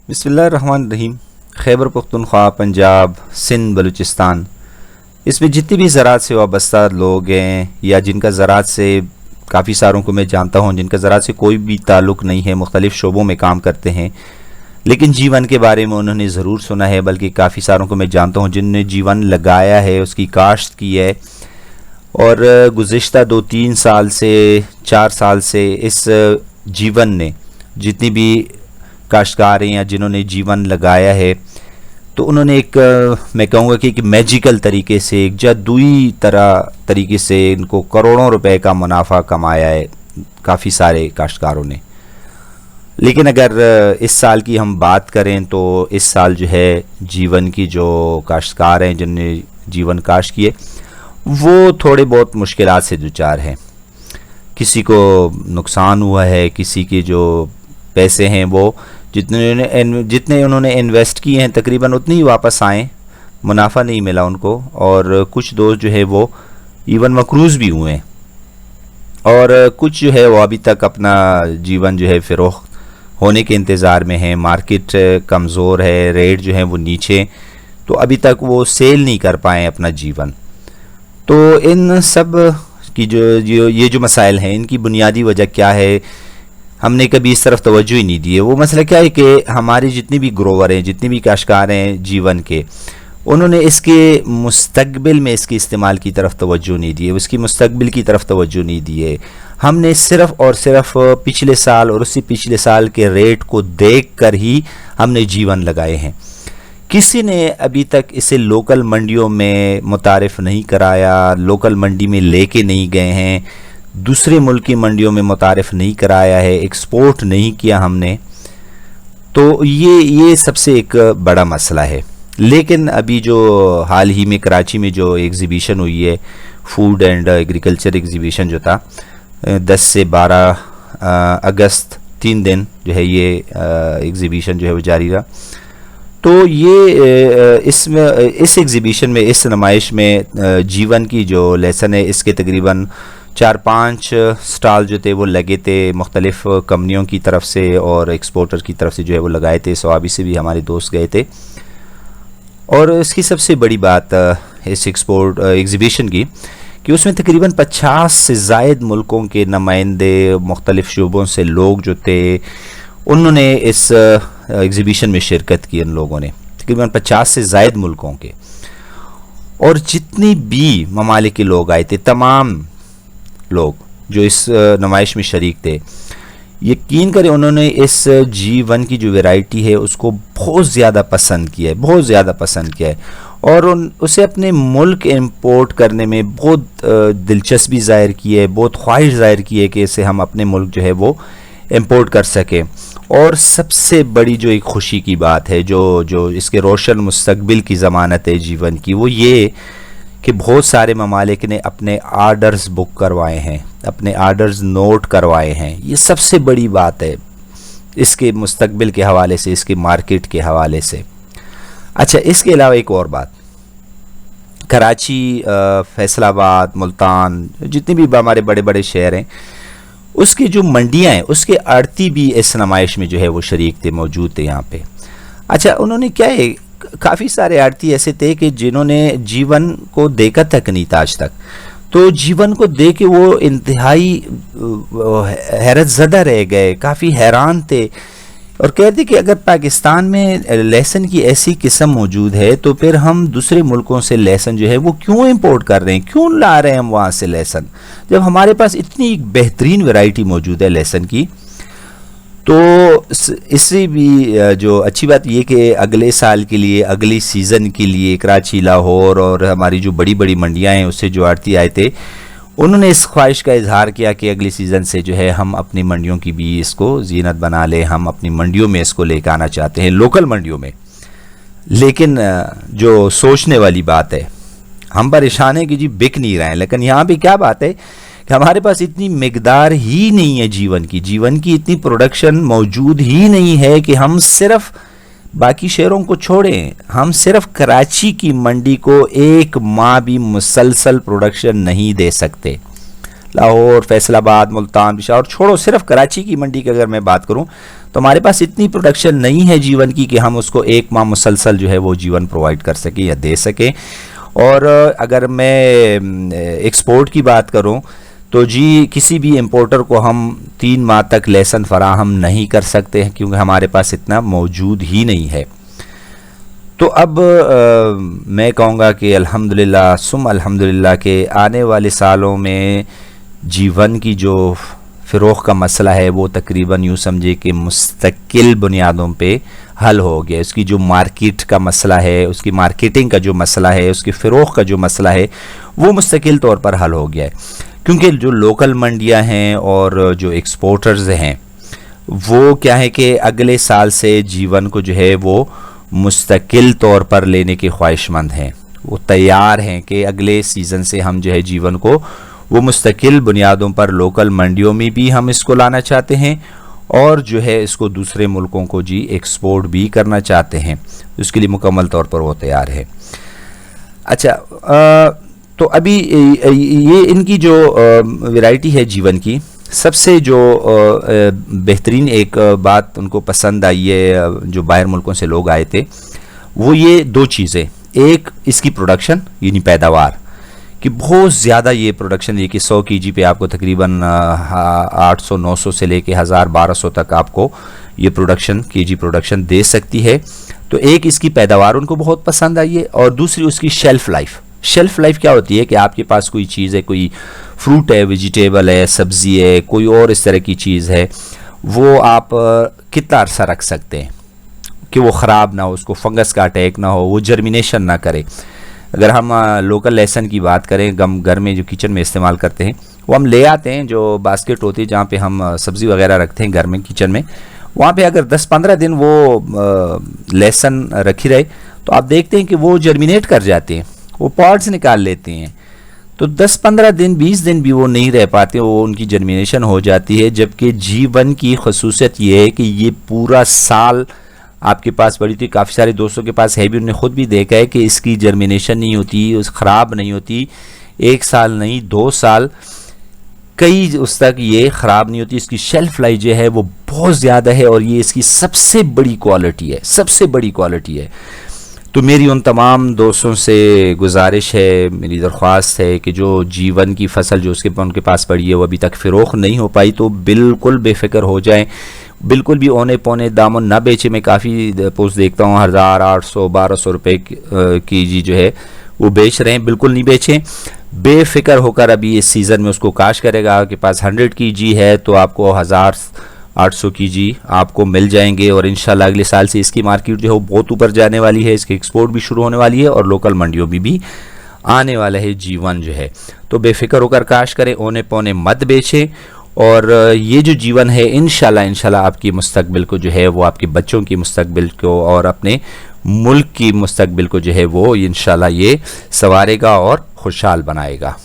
बिस्मिल्लाहिर्रहमानिर्रहीम। खैबर पख्तूनख्वा, पंजाब, सिंध, बलूचिस्तान, इसमें जितनी भी ज़राअत से वाबस्ता लोग हैं या जिनका ज़राअत से काफ़ी सारों को मैं जानता हूँ, जिनका ज़राअत से कोई भी ताल्लुक़ नहीं है, मुख्तलिफ़ शोबों में काम करते हैं, लेकिन जीवन के बारे में उन्होंने ज़रूर सुना है। बल्कि काफ़ी सारों को मैं जानता हूँ जिनने जीवन लगाया है, उसकी काश्त की है और गुज़िश्ता 2-3 साल से 4 साल से इस जीवन ने जितनी भी काश्तकार हैं या जिन्होंने जीवन लगाया है, तो उन्होंने मैं कहूँगा कि एक मैजिकल तरीके से, एक जादुई तरीके से इनको करोड़ों रुपए का मुनाफा कमाया है काफ़ी सारे काश्तकारों ने। लेकिन अगर इस साल की हम बात करें तो इस साल जो है जीवन की जो काश्तकार हैं जिनने जीवन काश्त किए वो थोड़े बहुत मुश्किलात से दुचार हैं। किसी को नुकसान हुआ है, किसी के जो पैसे हैं वो जितने उन्होंने इन्वेस्ट किए हैं तकरीबन उतने ही वापस आए, मुनाफा नहीं मिला उनको। और कुछ दोस्त जो है वो इवन मकरूज़ भी हुए हैं और कुछ जो है वो अभी तक अपना जीवन जो है फ़रोख्त होने के इंतज़ार में है। मार्केट कमज़ोर है, रेट जो है वो नीचे, तो अभी तक वो सेल नहीं कर पाए अपना जीवन। तो इन सब की ये जो मसाइल हैं, इनकी बुनियादी वजह क्या है, हमने कभी इस तरफ तवज्जो ही नहीं दी है। वो मसला क्या है कि हमारे जितने भी ग्रोवर हैं, जितने भी काश्तकार हैं जीवन के, उन्होंने इसके मुस्तकबिल में इसके इस्तेमाल की तरफ तवज्जो नहीं दी है, उसकी मुस्तकबिल की तरफ तवज्जो नहीं दी है। हमने सिर्फ़ और सिर्फ पिछले साल और उससे पिछले साल के रेट को देख कर ही हमने जीवन लगाए हैं। किसी ने अभी तक इसे लोकल मंडियों में मुतारिफ़ नहीं कराया, लोकल मंडी में लेके नहीं गए हैं, दूसरे मुल्क की मंडियों में मुतारिफ़ नहीं कराया है, एक्सपोर्ट नहीं किया हमने। तो ये सबसे एक बड़ा मसला है। लेकिन अभी जो हाल ही में कराची में जो एग्ज़िबिशन हुई है, फूड एंड एग्रीकल्चर एग्ज़िबिशन जो था, 10 से 12 अगस्त 3 दिन जो है ये एग्ज़िबिशन जो है वो जारी रहा। तो ये इस एग्ज़िबिशन में, इस नुमाइश में जीवन की जो लेसन है, इसके तकरीबन 4-5 स्टॉल जो थे वो लगे थे मुख्तलिफ़ कंपनियों की तरफ से और एक्सपोर्टर की तरफ से जो है वो लगाए थे। सवाबी से भी हमारे दोस्त गए थे। और इसकी सबसे बड़ी बात इस एग्ज़िबिशन की कि उसमें तकरीबन 50 से ज़ायद मुल्कों के नुमाइंदे, मुख्तलिफ़ शोबों से लोग जो थे, उन्होंने इस एग्ज़िबिशन में शिरकत की। इन लोगों ने तकरीबन 50 से ज़ायद मुल्कों के, और जितनी भी ममालिक के लोग आए थे, तमाम लोग जो इस नुमाइश में शरीक थे, यकीन करें उन्होंने इस जीवन की जो वैरायटी है उसको बहुत ज़्यादा पसंद किया है, बहुत ज़्यादा पसंद किया है। और उसे अपने मुल्क इंपोर्ट करने में बहुत दिलचस्पी ज़ाहिर की है, बहुत ख्वाहिश ज़ाहिर की है कि इसे हम अपने मुल्क जो है वो इंपोर्ट कर सकें। और सबसे बड़ी जो एक खुशी की बात है, जो इसके रोशन मुस्तकबिल की ज़मानत है जीवन की, वो ये कि बहुत सारे ममालिक ने अपने आर्डर्स बुक करवाए हैं, अपने आर्डर्स नोट करवाए हैं। ये सबसे बड़ी बात है इसके मुस्तकबिल के हवाले से, इसके मार्केट के हवाले से। अच्छा, इसके अलावा एक और बात, कराची, फैसलाबाद, मुल्तान, जितने भी हमारे बड़े बड़े शहर हैं, उसकी जो मंडियां हैं, उसके आड़ती भी इस नुमाइश में जो है वो शरीक थे, मौजूद थे यहाँ पे। अच्छा, उन्होंने क्या है, काफ़ी सारे आड़ती ऐसे थे कि जिन्होंने जीवन को देखा तक नहीं था आज तक। तो जीवन को देख के वो इंतहाई हैरत ज़दा रह गए, काफ़ी हैरान थे और कहते कि अगर पाकिस्तान में लहसुन की ऐसी किस्म मौजूद है तो फिर हम दूसरे मुल्कों से लहसुन जो है वो क्यों इंपोर्ट कर रहे हैं, क्यों ला रहे हैं हम वहाँ से लहसुन, जब हमारे पास इतनी बेहतरीन वैरायटी मौजूद है लहसुन की। तो इससे भी जो अच्छी बात ये कि अगले साल के लिए, अगली सीज़न के लिए कराची, लाहौर और हमारी जो बड़ी बड़ी मंडियाँ हैं उससे जो आड़ती आए थे, उन्होंने इस ख्वाहिश का इजहार किया कि अगली सीज़न से जो है हम अपनी मंडियों की भी इसको जीनत बना लें, हम अपनी मंडियों में इसको लेकर आना चाहते हैं, लोकल मंडियों में। लेकिन जो सोचने वाली बात है, हम परेशान हैं कि जी बिक नहीं रहे हैं। लेकिन यहाँ पे क्या बात है कि हमारे पास इतनी मिकदार ही नहीं है जीवन की इतनी प्रोडक्शन मौजूद ही नहीं है कि हम सिर्फ बाकी शहरों को छोड़ें, हम सिर्फ कराची की मंडी को एक माह भी मुसलसल प्रोडक्शन नहीं दे सकते। लाहौर, फैसलाबाद, मुल्तान, पेशावर छोड़ो, सिर्फ कराची की मंडी की अगर मैं बात करूं तो हमारे पास इतनी प्रोडक्शन नहीं है जीवन की कि हम उसको एक माह मुसलसल जो है वो जीवन प्रोवाइड कर सकें या दे सकें। और अगर मैं एक्सपोर्ट की बात करूं तो जी किसी भी इंपोर्टर को हम 3 माह तक लेसन फराहम नहीं कर सकते हैं क्योंकि हमारे पास इतना मौजूद ही नहीं है। तो अब मैं कहूँगा कि अल्हम्दुलिल्लाह सुम अल्हम्दुलिल्लाह के आने वाले सालों में जीवन की जो फ़रोग़ का मसला है वो तकरीबन यूँ समझे कि मुस्तकिल बुनियादों पे हल हो गया। उसकी जो मार्केट का मसला है, उसकी मार्केटिंग का जो मसला है, उसकी फ़रोग़ का जो मसला है वो मुस्तकिल तौर पर हल हो गया है। क्योंकि जो लोकल मंडियां हैं और जो एक्सपोर्टर्स हैं वो क्या है कि अगले साल से जीवन को जो है वो मुस्तकिल तौर पर लेने के ख्वाहिशमंद हैं। वो तैयार हैं कि अगले सीज़न से हम जो है जीवन को वो मुस्तकिल बुनियादों पर लोकल मंडियों में भी हम इसको लाना चाहते हैं और जो है इसको दूसरे मुल्कों को जी एक्सपोर्ट भी करना चाहते हैं। उसके लिए मुकम्मल तौर पर वो तैयार है। अच्छा, तो अभी ये इनकी जो वैरायटी है जीवन की, सबसे जो बेहतरीन एक बात उनको पसंद आई है, जो बाहर मुल्कों से लोग आए थे, वो ये 2 चीज़ें। एक इसकी प्रोडक्शन यानी पैदावार कि बहुत ज़्यादा ये प्रोडक्शन है कि 100 kg पे आपको तकरीबन 800-900 से लेके 1000-1200 तक आपको ये केजी प्रोडक्शन दे सकती है। तो एक इसकी पैदावार उनको बहुत पसंद आई है और दूसरी उसकी शेल्फ़ लाइफ। शेल्फ़ लाइफ क्या होती है कि आपके पास कोई चीज़ है, कोई फ्रूट है, वेजिटेबल है, सब्ज़ी है, कोई और इस तरह की चीज़ है, वो आप कितना अरसा रख सकते हैं कि वो ख़राब ना हो, उसको फंगस का अटैक ना हो, वो जर्मिनेशन ना करे। अगर हम लोकल लहसुन की बात करें, हम घर में जो किचन में इस्तेमाल करते हैं वो हम ले आते हैं, जो बास्केट होती है जहाँ पे हम सब्ज़ी वगैरह रखते हैं घर में किचन में, वहाँ पे अगर 10-15 दिन वो लहसुन रखी रहे तो आप देखते हैं कि वो जर्मिनेट कर जाते हैं, वो पॉड्स निकाल लेते हैं। तो 10-15 दिन 20 दिन भी वो नहीं रह पाते, वो उनकी जर्मिनेशन हो जाती है। जबकि जीवन की खसूसियत ये है कि ये पूरा साल आपके पास पड़ी थी, काफ़ी सारे दोस्तों के पास है भी, उन्होंने खुद भी देखा है कि इसकी जर्मिनेशन नहीं होती, उस ख़राब नहीं होती, 1 साल नहीं 2 साल कई उस तक ये ख़राब नहीं होती। इसकी शेल्फ़ लाइफ जो है वो बहुत ज़्यादा है और ये इसकी सबसे बड़ी क्वालिटी है, सबसे बड़ी क्वालिटी है। तो मेरी उन तमाम दोस्तों से गुजारिश है, मेरी दरख्वास्त है कि जो जीवन की फसल जो उनके पास पड़ी है वो अभी तक फ़रोख्त नहीं हो पाई तो बिल्कुल बेफ़िक्र हो जाएं, बिल्कुल भी औने पौने दामों ना बेचे। मैं काफ़ी पोस्ट देखता हूँ 1000-800-1200 रुपये केजी जो है वो बेच रहे हैं, बिल्कुल नहीं बेचें, बेफ़िक्र होकर अभी इस सीज़न में उसको काश करेगा। आपके पास 100 केजी है तो आपको 1800 केजी आपको मिल जाएंगे और इंशाल्लाह अगले साल से इसकी मार्केट जो है वो बहुत ऊपर जाने वाली है, इसकी एक्सपोर्ट भी शुरू होने वाली है और लोकल मंडियों में भी आने वाला है जीवन जो है। तो बेफ़िक्र होकर काश करें, औने पौने मत बेचें और ये जो जीवन है इंशाल्लाह आपकी मुस्तकबिल को जो है वो आपके बच्चों की मुस्तकबिल को और अपने मुल्क की मुस्तकबिल को जो है वो इंशाल्लाह ये संवारेगा और खुशहाल बनाएगा।